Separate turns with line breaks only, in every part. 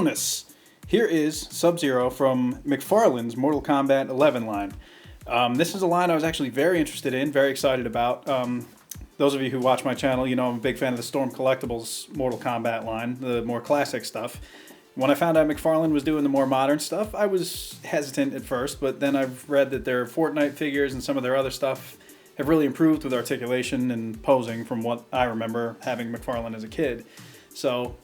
bonus! Here is Sub-Zero from McFarlane's Mortal Kombat 11 line. This is a line I was actually very interested in, very excited about. Those of you who watch my channel, you know I'm a big fan of the Storm Collectibles Mortal Kombat line, the more classic stuff. When I found out McFarlane was doing the more modern stuff, I was hesitant at first, but then I've read that their Fortnite figures and some of their other stuff have really improved with articulation and posing from what I remember having McFarlane as a kid. So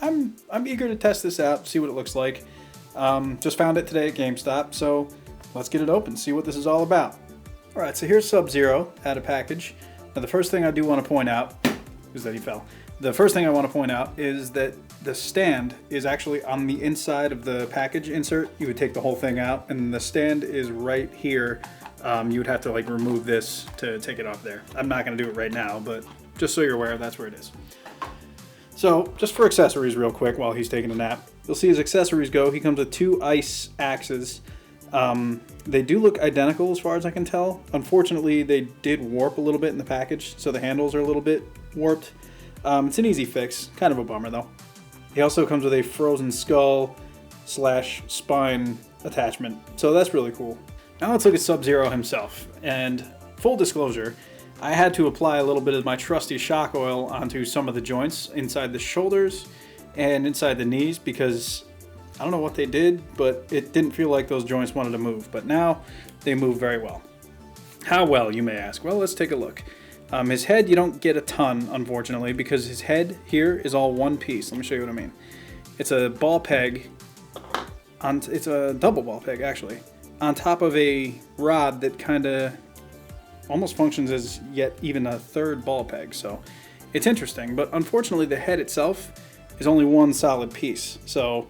I'm eager to test this out, see what it looks like. Just found it today at GameStop, so let's get it open, see what this is all about. Alright, so here's Sub-Zero out of package. Now the first thing I do want to point out is that he fell. The first thing I want to point out is that the stand is actually on the inside of the package insert. You would take the whole thing out, and the stand is right here. You would have to like remove this to take it off there. I'm not going to do it right now, but just so you're aware, that's where it is. So, just for accessories real quick while he's taking a nap, you'll see his accessories go. He comes with 2 ice axes. They do look identical as far as I can tell. Unfortunately, they did warp a little bit in the package, so the handles are a little bit warped. It's an easy fix, kind of a bummer though. He also comes with a frozen skull / spine attachment, so that's really cool. Now let's look at Sub-Zero himself, and full disclosure, I had to apply a little bit of my trusty shock oil onto some of the joints inside the shoulders and inside the knees because I don't know what they did, but it didn't feel like those joints wanted to move, but now they move very well. How well, you may ask? Well, let's take a look. His head, you don't get a ton, unfortunately, because his head here is all one piece. Let me show you what I mean. It's a ball peg, it's a double ball peg, actually, on top of a rod that kind of almost functions as yet even a third ball peg. So it's interesting, but unfortunately the head itself is only one solid piece. So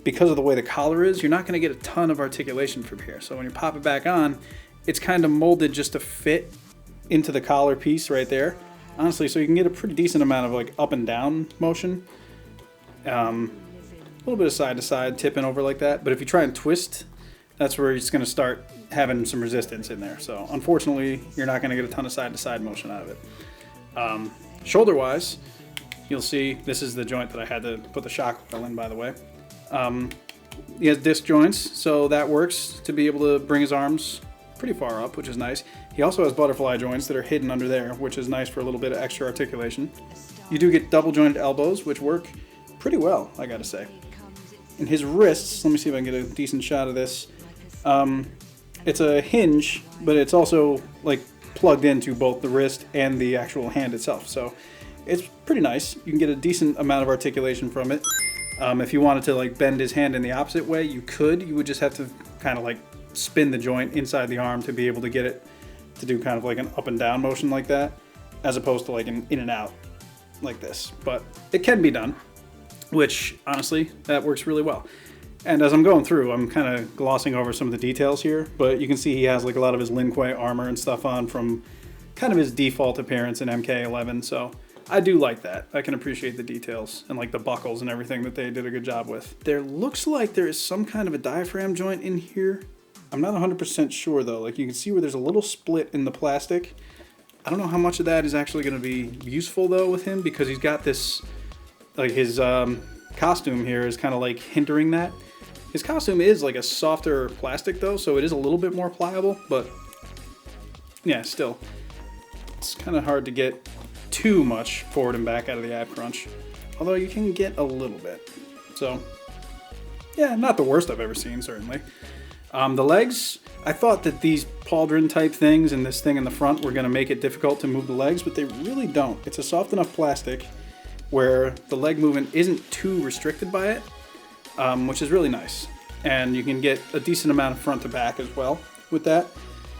because of the way the collar is, you're not going to get a ton of articulation from here. So when you pop it back on, it's kind of molded just to fit into the collar piece right there. Honestly, so you can get a pretty decent amount of like up and down motion. A little bit of side to side, tipping over like that. But if you try and twist, that's where it's going to start having some resistance in there. So unfortunately, you're not going to get a ton of side to side motion out of it. Shoulder wise, you'll see this is the joint that I had to put the shock oil in, by the way. He has disc joints, so that works to be able to bring his arms pretty far up, which is nice. He also has butterfly joints that are hidden under there, which is nice for a little bit of extra articulation. You do get double jointed elbows, which work pretty well, I gotta say. And his wrists, let me see if I can get a decent shot of this. It's a hinge, but it's also like plugged into both the wrist and the actual hand itself. So it's pretty nice. You can get a decent amount of articulation from it. If you wanted to like bend his hand in the opposite way, you could. You would just have to kind of like spin the joint inside the arm to be able to get it to do kind of like an up and down motion like that, as opposed to like an in and out like this. But it can be done, which honestly, that works really well. And as I'm going through, I'm kind of glossing over some of the details here, but you can see he has like a lot of his Lin Kuei armor and stuff on from kind of his default appearance in MK11, so I do like that. I can appreciate the details and like the buckles and everything that they did a good job with. There looks like there is some kind of a diaphragm joint in here. I'm not 100% sure though. Like you can see where there's a little split in the plastic. I don't know how much of that is actually going to be useful though with him, because he's got this, like his costume here is kind of like hindering that. His costume is like a softer plastic though, so it is a little bit more pliable, but yeah, still. It's kind of hard to get too much forward and back out of the ab crunch, although you can get a little bit. So yeah, not the worst I've ever seen, certainly. The legs, I thought that these pauldron type things and this thing in the front were going to make it difficult to move the legs, but they really don't. It's a soft enough plastic where the leg movement isn't too restricted by it, which is really nice. And you can get a decent amount of front to back as well with that.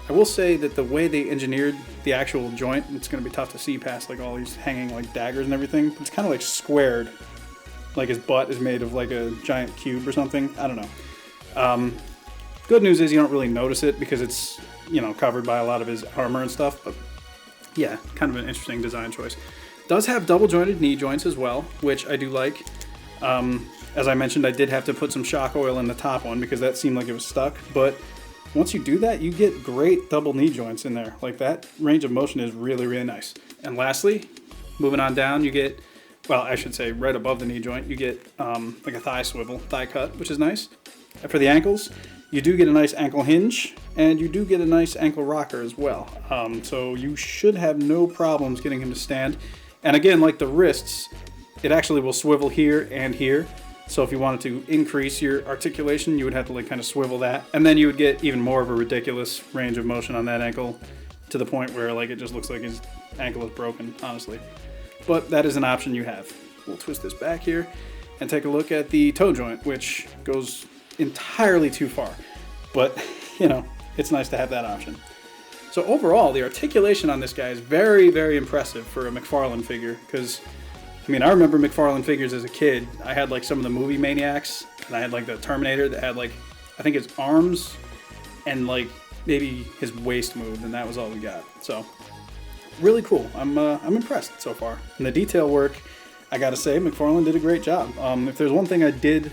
I will say that the way they engineered the actual joint, it's going to be tough to see past like all these hanging like daggers and everything. It's kind of like squared, like his butt is made of like a giant cube or something. I don't know. Good news is you don't really notice it because it's, you know, covered by a lot of his armor and stuff, but yeah, kind of an interesting design choice. Does have double jointed knee joints as well, which I do like. As I mentioned, I did have to put some shock oil in the top one because that seemed like it was stuck, but once you do that, you get great double knee joints in there. Like that range of motion is really, really nice. And lastly, moving on down, you get well, I should say right above the knee joint, you get like a thigh swivel, thigh cut, which is nice. And for the ankles, you do get a nice ankle hinge, and you do get a nice ankle rocker as well. So you should have no problems getting him to stand. And again, like the wrists, it actually will swivel here and here. So if you wanted to increase your articulation, you would have to like kind of swivel that. And then you would get even more of a ridiculous range of motion on that ankle, to the point where like it just looks like his ankle is broken, honestly. But that is an option you have. We'll twist this back here and take a look at the toe joint, which goes entirely too far. But, you know, it's nice to have that option. So overall, the articulation on this guy is very, very impressive for a McFarlane figure, because I mean, I remember McFarlane figures as a kid. I had like some of the movie Maniacs, and I had like the Terminator that had like, I think his arms and like maybe his waist moved, and that was all we got. So really cool. I'm impressed so far. And the detail work, I gotta say, McFarlane did a great job. If there's one thing I did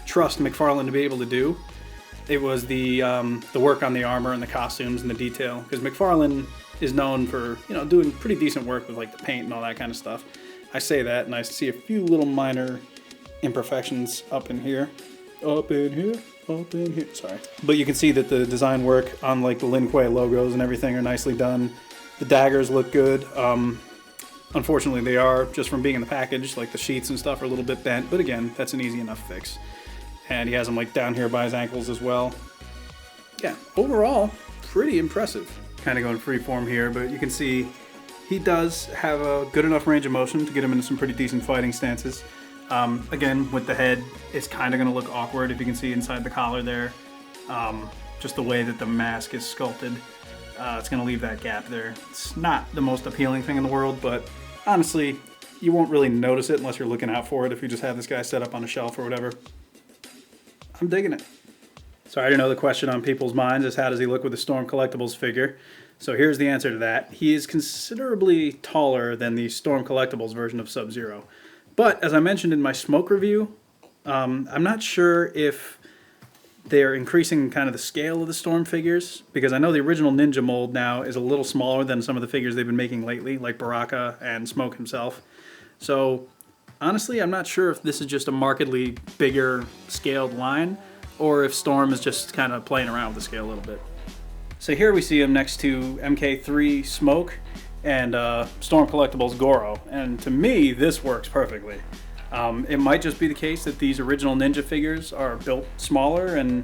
trust McFarlane to be able to do, it was the work on the armor and the costumes and the detail, because McFarlane is known for, you know, doing pretty decent work with like the paint and all that kind of stuff. I say that, and I see a few little minor imperfections up in here, sorry. But you can see that the design work on like the Lin Kuei logos and everything are nicely done. The daggers look good. Unfortunately, they are, just from being in the package, like the sheets and stuff are a little bit bent, but again, that's an easy enough fix. And he has them like down here by his ankles as well. Yeah, overall, pretty impressive. Kind of going freeform here, but you can see he does have a good enough range of motion to get him into some pretty decent fighting stances. Again, with the head, it's kind of going to look awkward if you can see inside the collar there. Just the way that the mask is sculpted, it's going to leave that gap there. It's not the most appealing thing in the world, but honestly, you won't really notice it unless you're looking out for it if you just have this guy set up on a shelf or whatever. I'm digging it. So I already know the question on people's minds is, how does he look with the Storm Collectibles figure? So here's the answer to that. He is considerably taller than the Storm Collectibles version of Sub-Zero. But as I mentioned in my smoke review, I'm not sure if they're increasing kind of the scale of the Storm figures, because I know the original Ninja mold now is a little smaller than some of the figures they've been making lately, like Baraka and Smoke himself. So honestly, I'm not sure if this is just a markedly bigger scaled line, or if Storm is just kind of playing around with the scale a little bit. So here we see him next to MK3 Smoke and Storm Collectibles Goro, and to me this works perfectly. It might just be the case that these original Ninja figures are built smaller, and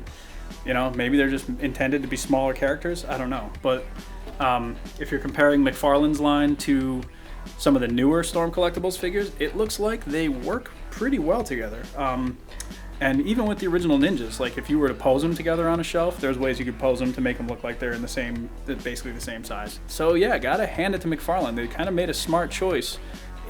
you know, maybe they're just intended to be smaller characters, I don't know. But if you're comparing McFarlane's line to some of the newer Storm Collectibles figures, it looks like they work pretty well together. And even with the original Ninjas, like if you were to pose them together on a shelf, there's ways you could pose them to make them look like they're in the same, basically the same size. So yeah, gotta hand it to McFarlane. They kind of made a smart choice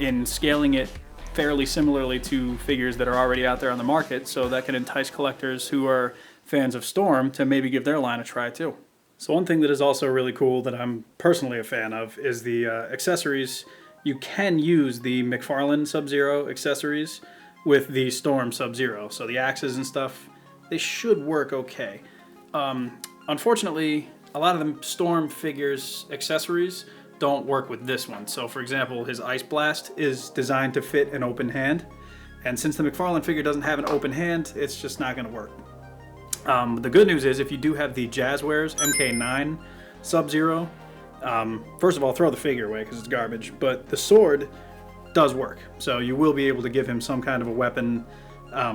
in scaling it fairly similarly to figures that are already out there on the market, so that can entice collectors who are fans of Storm to maybe give their line a try too. So one thing that is also really cool that I'm personally a fan of is the accessories. You can use the McFarlane Sub-Zero accessories with the Storm Sub-Zero. So the axes and stuff, they should work okay. Unfortunately, a lot of the Storm figures accessories don't work with this one. So for example, his Ice Blast is designed to fit an open hand. And since the McFarlane figure doesn't have an open hand, it's just not gonna work. The good news is if you do have the Jazzwares MK9 Sub-Zero, first of all, throw the figure away because it's garbage, but the sword does work. So you will be able to give him some kind of a weapon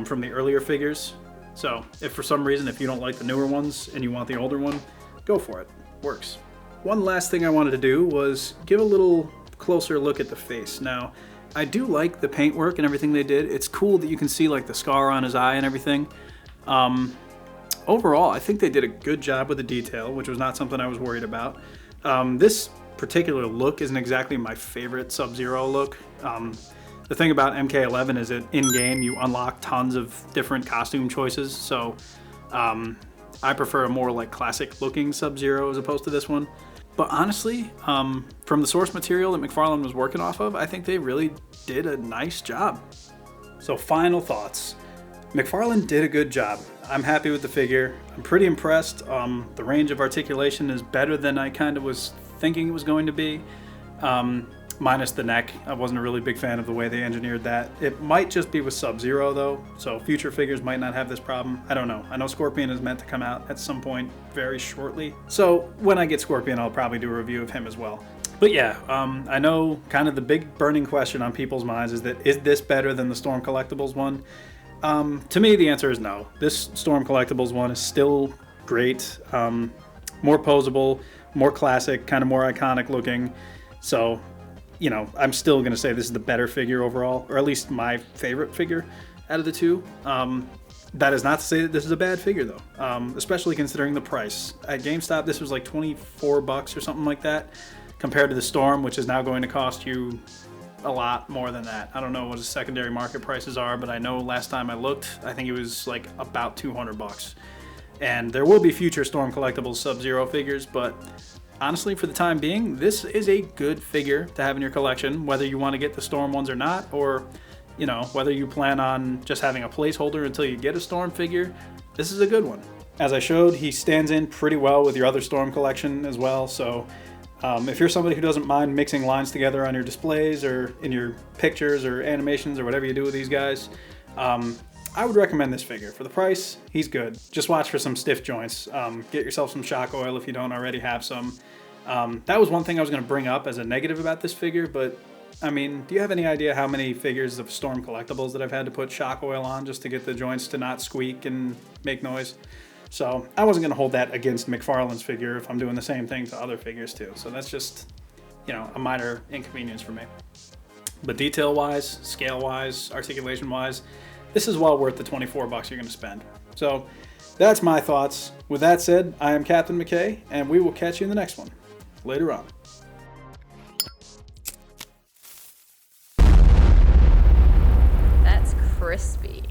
from the earlier figures. So if for some reason, if you don't like the newer ones and you want the older one, go for it. Works. One last thing I wanted to do was give a little closer look at the face. Now, I do like the paintwork and everything they did. It's cool that you can see like the scar on his eye and everything. Overall, I think they did a good job with the detail, which was not something I was worried about. This particular look isn't exactly my favorite Sub-Zero look. The thing about MK11 is that in-game you unlock tons of different costume choices, so I prefer a more like classic looking Sub-Zero as opposed to this one. But honestly, from the source material that McFarlane was working off of, I think they really did a nice job. So final thoughts. McFarlane did a good job. I'm happy with the figure. I'm pretty impressed. The range of articulation is better than I kind of was thinking it was going to be. minus the neck. I wasn't a really big fan of the way they engineered that. It might just be with Sub-Zero though, so future figures might not have this problem. I don't know. I know Scorpion is meant to come out at some point very shortly, so when I get Scorpion, I'll probably do a review of him as well. But yeah, I know kind of the big burning question on people's minds is this better than the Storm Collectibles one? To me, the answer is no. This Storm Collectibles one is still great, more posable, more classic, kind of more iconic looking. So, you know, I'm still going to say this is the better figure overall, or at least my favorite figure out of the two. That is not to say that this is a bad figure though, especially considering the price. At GameStop, this was like $24 or something like that, compared to the Storm, which is now going to cost you a lot more than that. I don't know what the secondary market prices are, but I know last time I looked, I think it was like about $200. And there will be future Storm Collectibles Sub-Zero figures, but honestly, for the time being, this is a good figure to have in your collection, whether you want to get the Storm ones or not, or, you know, whether you plan on just having a placeholder until you get a Storm figure. This is a good one. As I showed, he stands in pretty well with your other Storm collection as well, so if you're somebody who doesn't mind mixing lines together on your displays or in your pictures or animations or whatever you do with these guys, I would recommend this figure. For the price, he's good. Just watch for some stiff joints. Get yourself some shock oil if you don't already have some. That was one thing I was going to bring up as a negative about this figure, but I mean, do you have any idea how many figures of Storm Collectibles that I've had to put shock oil on just to get the joints to not squeak and make noise? So I wasn't going to hold that against McFarlane's figure if I'm doing the same thing to other figures too. So that's just, you know, a minor inconvenience for me. But detail-wise, scale-wise, articulation-wise, this is well worth the $24 you're going to spend. So that's my thoughts. With that said, I am Captain McKay, and we will catch you in the next one. Later on.
That's crispy.